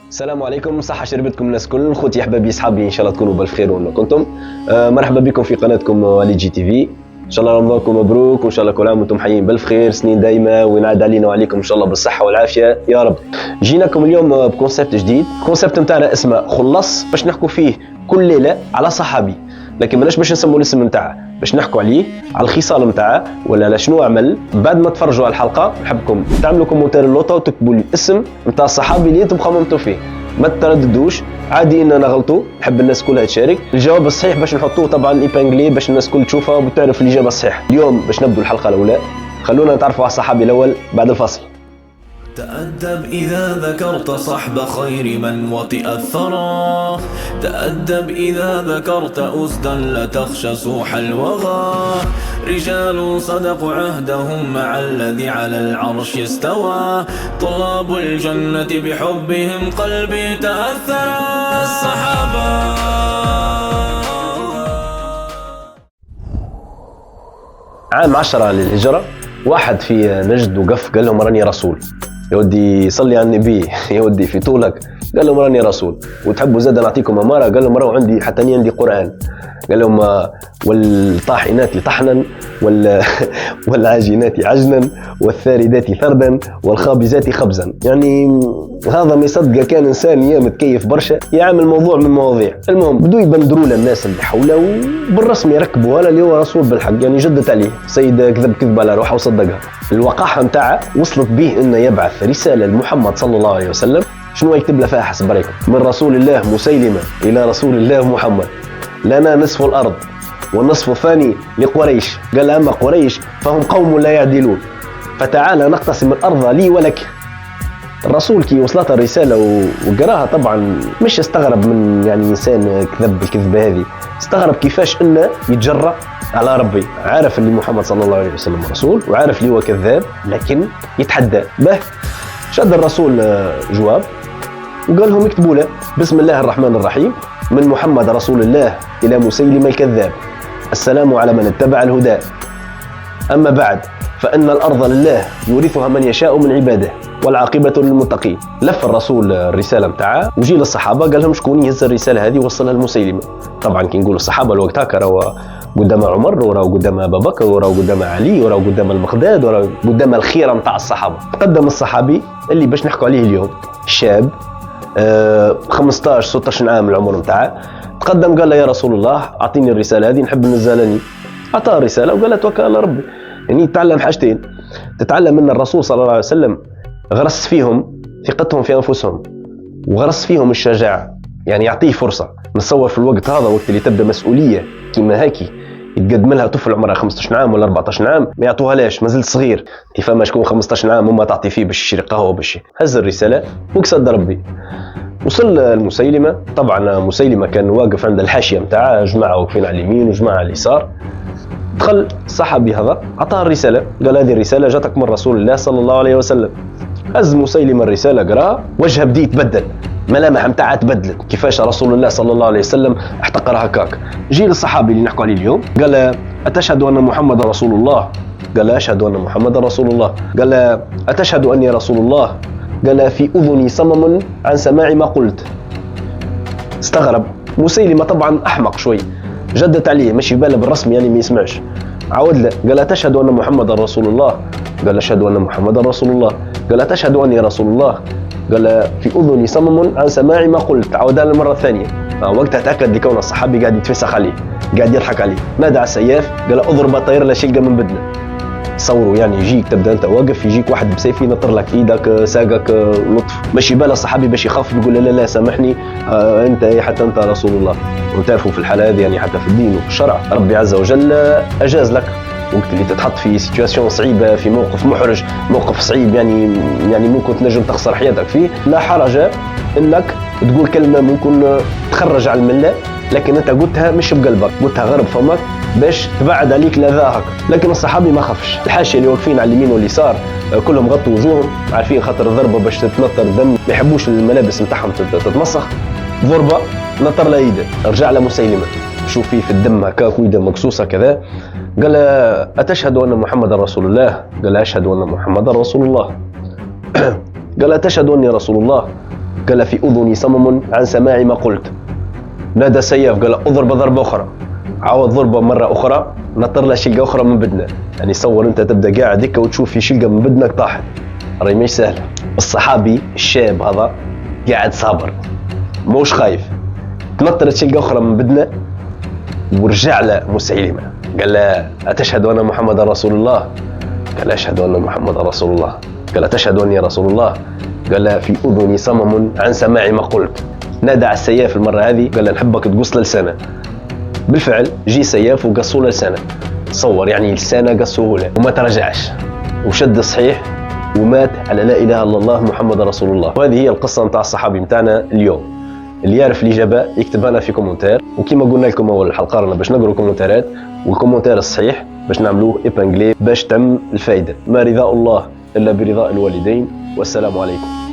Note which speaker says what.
Speaker 1: السلام عليكم، صحة شربتكم الناس كل خوتي أحبابي أصحابي، إن شاء الله تكونوا بالخير وين كنتم. مرحبا بكم في قناتكم والي جي تي في. إن شاء الله رمضانكم مبروك، وإن شاء الله كل عام وأنتم حيين بالخير، سنين دايمة وينعاد علينا وعليكم إن شاء الله بالصحة والعافية يا رب. جيناكم اليوم بكونسيبت جديد، الكونسيبت نتاعنا اسمه خلص، باش نحكوا فيه كل ليلة على صحابي، لكن ماناش باش نسموا الاسم نتاعه، باش نحكوا عليه على الخصال نتاعه ولا على شنو عمل. بعد ما تفرجوا على الحلقة نحبكم تعملوا كومنتير اللوطة وتكتبوا لي الاسم نتاع الصحابي اللي انتم خممتوا فيه، ما ترددوش، عادي اننا نغلطوا، نحب الناس كلها تشارك. الجواب الصحيح باش نحطوه طبعا ايبانجلي باش الناس كل تشوفها وتعرف الاجابه الصحيحه. اليوم باش نبدو الحلقه الاولى، خلونا نتعرفوا على الصحابي الاول بعد الفاصل.
Speaker 2: تأدب إذا ذكرت صحب خير من وطئ الثرى، تأدب إذا ذكرت أسدا لا تخشى سوح الوغى، رجال صدقوا عهدهم مع الذي على العرش استوى، طلاب الجنة بحبهم قلبي تأثرا. الصحابة
Speaker 1: عام 10 للهجرة، واحد في نجد وقف قال لهم راني رسول. يا ودي صلي على النبي، يا ودي في طولك، قال لهم راني رسول. وتحبوا زاد نعطيكم اماره، قال لهم راهو عندي حتى اني عندي قران. قال لهم والطاحنات طحنا والعاجنات عجنا والثاردات ثردا والخابزات خبزا. يعني هذا ما يصدق كان انسان يا متكيف برشا يعمل موضوع من المواضيع. المهم بدو يبندروا له الناس اللي حوله وبالرسم يركبوا هذا اللي هو رسول بالحق، يعني جدت عليه سيد كذب كذبه على روحه وصدقها. الوقاحه نتاعه وصلت به انه يبعث رساله لمحمد صلى الله عليه وسلم. شنو يكتب له فيها حسب رايكم؟ من رسول الله مسيلمه الى رسول الله محمد، لنا نصف الأرض والنصف الثاني لقريش. قال أما قريش فهم قوم لا يعدلون، فتعالى نقتسم الأرض لي ولك. الرسول كي وصلت الرسالة وقراها طبعا مش استغرب من يعني إنسان كذب الكذبة هذه، استغرب كيفاش إنه يتجرأ على ربي. عارف اللي محمد صلى الله عليه وسلم رسول وعارف اللي هو كذاب، لكن يتحدى به. شد الرسول جواب وقال لهم اكتبوا له بسم الله الرحمن الرحيم، من محمد رسول الله إلى مسيلم الكذاب، السلام على من اتبع الهدى، أما بعد فإن الأرض لله يورثها من يشاء من عباده والعاقبة للمتقين. لف الرسول الرسالة متاعه وجي للصحابة قال لهم شكون يهز الرسالة هذه وصلها لمسيلمة. طبعا كي نقول الصحابة الوقت هكا راهو قدام عمر وراهو قدام أبا بكر وراهو قدام علي وراهو قدام المقداد وراهو قدام الخيرة متاع الصحابة. تقدم الصحابي اللي باش نحكوا عليه اليوم، شاب 15-16 عام العمر متاعه، تقدم قال له يا رسول الله اعطيني الرساله هذه نحب نزلني. اعطاه الرساله وقال له توكل على ربي. يعني تعلم حاجتين، تتعلم من الرسول صلى الله عليه وسلم غرس فيهم ثقتهم في انفسهم وغرس فيهم الشجاعه، يعني يعطيه فرصه. نتصور في الوقت هذا وقت اللي تبدا مسؤوليه كيما هاكي يتقدم لها طفل عمره 15 عام ولا 14 عام ما يعطوها لاش، مازال صغير. كيف ما شكون 15 عام وما تعطي فيه باش يشري قهوه باش هز الرساله وقصد ربي. وصل المسيلمة. طبعا مسيلمة كان واقف عند الحاشية متاعه، جماعة واقفين على اليمين وجماعة على اليسار. دخل الصحابي هذا عطاه الرسالة، قال هذه الرسالة جاتك من رسول الله صلى الله عليه وسلم. هز مسيلمة الرسالة قراها، وجهه بدي يتبدل، ملامح متاعها تبدلت، كيفاش رسول الله صلى الله عليه وسلم احتقرها هكاك. جي للصحابي اللي نحكوا عليه اليوم قال أتشهد أن محمد رسول الله؟ قال أشهد أن محمد رسول الله. قال أتشهد أني رسول الله؟ قال في أذني صمم عن سماع ما قلت. استغرب مسيلمة، طبعا أحمق شوي، جدت عليه ماشي باله بالرسم يعني ما يسمعش. عاود له قال تشهد أن محمد رسول الله؟ قال أشهد أن محمد رسول الله. قال تشهد أني رسول الله؟ قال في أذني صمم عن سماع ما قلت. عاودها المرة الثانية. وقتها تأكد لكون الصحابي قاعد يتفسخ عليه، قاعد يضحك عليه. نادى على السياف قال اضرب طير لا شلقة من بدنه. تصوروا يعني يجيك تبدا انت واقف يجيك واحد بسيف ينطر لك ايدك ساقك لطف، ماشي باله الصحابي باش يخاف يقول لا لا سامحني انت حتى انت رسول الله. وتعرفوا في الحاله هذه يعني حتى في الدين وفي الشرع ربي عز وجل اجاز لك وقت اللي تتحط في سيتواسيون صعيبه، في موقف محرج، موقف صعيب يعني ممكن تنجم تخسر حياتك فيه، لا حرج انك تقول كلمه ممكن تخرج على المله، لكن انت قلتها مش بقلبك، قلتها غرب فمك باش تبعد عليك لذاك. لكن الصحابي ما خافش. الحاشيه اللي واقفين على اليمين واليسار كلهم غطوا وجوههم، عارفين خاطر الضربه باش تتنطر دم، ما يحبوش الملابس نتاعهم تتمسخ. ضربه نطر له ايده، رجع له مسيلمه شوف فيه في الدم هكاك ويده مقصوصه كذا. قال أتشهد أن محمد رسول الله؟ قال أشهد أن محمد رسول الله. قال أتشهد أني رسول الله؟ قال في أذني صمم عن سماع ما قلت. نادى سياف قال اضرب ضربة أخرى، عاود ضربة مرة أخرى، نطر له شلقة أخرى من بدنه. يعني صور أنت تبدأ قاعد هكا وتشوف في شلقة من بدنك طاحت، راهي مش سهلة. الصحابي الشاب هذا قاعد صابر موش خايف، تنطرت شلقة أخرى من بدنه ورجع له مسيلمة قال له أتشهد أن محمد رسول الله؟ قال أشهد أن محمد رسول الله. قال أتشهد أني رسول الله؟ قال في أذني صمم عن سماع ما قلت. نادى على السياف المرة هذه قال له نحبك تقص لسانه. بالفعل جي سياف وقصوا له لسانه، تصور يعني لسانه قصوه له وما ترجعش وشد صحيح ومات على لا إله إلا الله محمد رسول الله. وهذه هي القصة نتاع الصحابي نتاعنا اليوم. اللي يعرف الإجابة يكتبها لنا في كومنتار، وكما قلنا لكم أول الحلقة رانا باش نقرأ الكومنتارات، والكومنتار الصحيح باش نعملوه إبانجلي باش تم الفائدة. ما رضاء الله إلا برضاء الوالدين، والسلام عليكم.